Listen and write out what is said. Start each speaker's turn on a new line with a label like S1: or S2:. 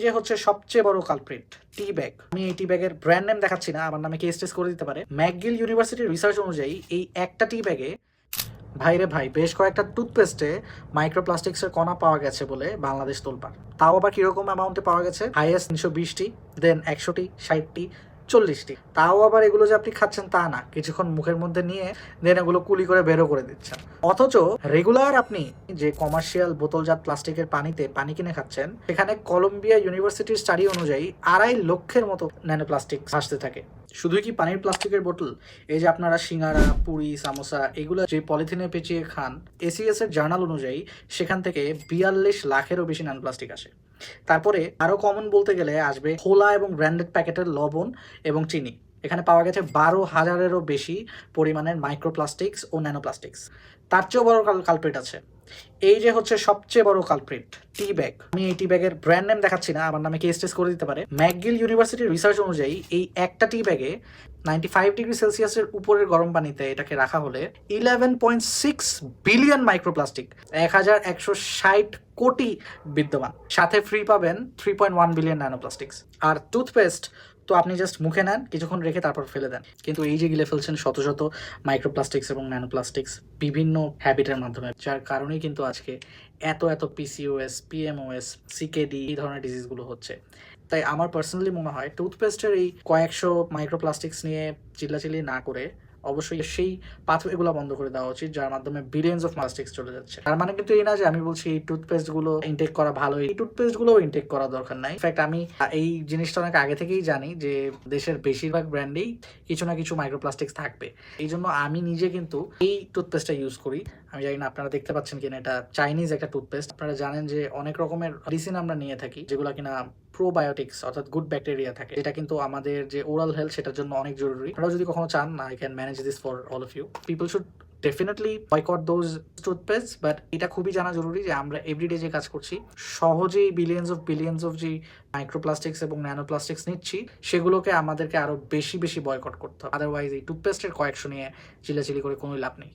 S1: যে হচ্ছে সবচেয়ে বড় কালপ্রিট, টি ব্যাগ। আমি এই টি ব্যাগের ব্র্যান্ড নেম দেখাচ্ছি না, আমার নামে কেস টেস করে দিতে পারে। ম্যাকগিল ইউনিভার্সিটির রিসার্চ অনুযায়ী এই একটা টি ব্যাগে ভাইরে ভাই বেশ কয়েকটা টুথপেস্টে মাইক্রোপ্লাস্টিক্সের কণা পাওয়া গেছে বলে বাংলাদেশ তোলপাড়। তাও আবার কিরকম অ্যামাউন্টে পাওয়া গেছে? হাইয়েস্ট 320টি, দেন 100টি, 60টি, 40টি। তাও আবার এগুলো যে আপনি খাচ্ছেন তা না, কিছুক্ষণ মুখের মধ্যে নিয়ে দেন এগুলো কুলি করে বেরো করে দিচ্ছেন। অথচ রেগুলার আপনি যে কমার্শিয়াল বোতলজাত প্লাস্টিকের পানিতে পানি কিনে খাচ্ছেন, সেখানে কলম্বিয়া ইউনিভার্সিটির স্টাডি অনুযায়ী 2.5 লক্ষের মতো ন্যানো প্লাস্টিক ভাসতে থাকে। শুধুই কি পানির প্লাস্টিকের বোতল? এই যে আপনারা সিঙ্গারা, পুরি, সামোসা এগুলো যে পলিথিনে পেঁচিয়ে খান, এসিএস এর জার্নাল অনুযায়ী সেখান থেকে 42 লাখেরও বেশি ন্যানো প্লাস্টিক আসে। তারপরে আরো কমন বলতে গেলে আসবে খোলা এবং ব্র্যান্ডেড প্যাকেটের লবণ এবং চিনি। এখানে পাওয়া গেছে 12,000-এরও বেশি পরিমাণের মাইক্রোপ্লাস্টিক্স ও ন্যানোপ্লাস্টিক্স। তার চেয়েও বড় কালপ্রিট আছে। এই যে হচ্ছে সবচেয়ে বড় কালপ্রিট, টি ব্যাগ। আমি এই টি ব্যাগের ব্র্যান্ড নেম দেখাচ্ছি না, আমার নামে কেস টেস করে দিতে পারে। ম্যাকগিল ইউনিভার্সিটির রিসার্চ অনুযায়ী এই একটা টি ব্যাগে 95 ডিগ্রি সেলসিয়াসের উপরের গরম পানিতে এটাকে রাখা হলে 11.6 বিলিয়ন মাইক্রোপ্লাস্টিক, 1160 কোটি বিদ্যমান, সাথে ফ্রি পাবেন 3.1 বিলিয়ন ন্যানোপ্লাস্টিক্স। আর টুথপেস্ট তো আপনি জাস্ট মুখে নেন, কিছুক্ষণ রেখে তারপর ফেলে দেন। কিন্তু এই যে গিলে ফেলছেন শত শত মাইক্রোপ্লাস্টিক্স এবং ন্যানোপ্লাস্টিক্স বিভিন্ন হ্যাবিটের মাধ্যমে, যার কারণেই কিন্তু আজকে এত পিসিওএস, পিএমওএস, সিকেডি এই ধরনের ডিজিজগুলো হচ্ছে। তাই আমার পার্সোনালি মনে হয় টুথপেস্টের এই কয়েকশো মাইক্রোপ্লাস্টিক্স নিয়ে চিল্লাচিল্লি না করে অবশ্যই সেই পাথওয়েগুলো বন্ধ করে দেওয়া উচিত, যার মাধ্যমে বিলিয়ন্স অফ প্লাস্টিক্স চলে যাচ্ছে। তার মানে কিন্তু এই না যে আমি বলছি এই টুথপেস্টগুলো ইনটেক করা ভালো, এই টুথপেস্টগুলোও ইনটেক করা দরকার নাই। ইনফ্যাক্ট আমি এই জিনিসটা অনেক আগে থেকেই জানি যে দেশের বেশিরভাগ ব্র্যান্ডেই কিছু না কিছু মাইক্রোপ্লাস্টিক্স থাকবে। এই জন্য আমি নিজে কিন্তু এই টুথপেস্টটা ইউজ করি। আমি জানি না আপনারা দেখতে পাচ্ছেন কিনা, এটা চাইনিজ একটা টুথপেস্ট। আপনারা জানেন যে অনেক রকমের মেডিসিন আমরা নিয়ে থাকি যেগুলো কিনা প্রোবায়োটিক্স অর্থাৎ গুড ব্যাকটেরিয়া থাকে, যেটা কিন্তু আমাদের যে ওরাল হেলথ সেটার জন্য অনেক জরুরি। আপনারা যদি কখনো চান, I can manage this for all of you. People should definitely boycott those toothpaste, but এটা খুবই জানা জরুরি যে আমরা এভরিডে যে কাজ করছি সহজেই বিলিয়ন্স অফ যে মাইক্রোপ্লাস্টিক্স এবং ন্যানোপ্লাস্টিক্স নিচ্ছি, সেগুলোকে আমাদেরকে আরো বেশি বয়কট করতে হবে। আদারওয়াইজ এই টুথপেস্টের কয়েকশো নিয়ে চিল্লাচিল্লি করে কোনো লাভ নেই।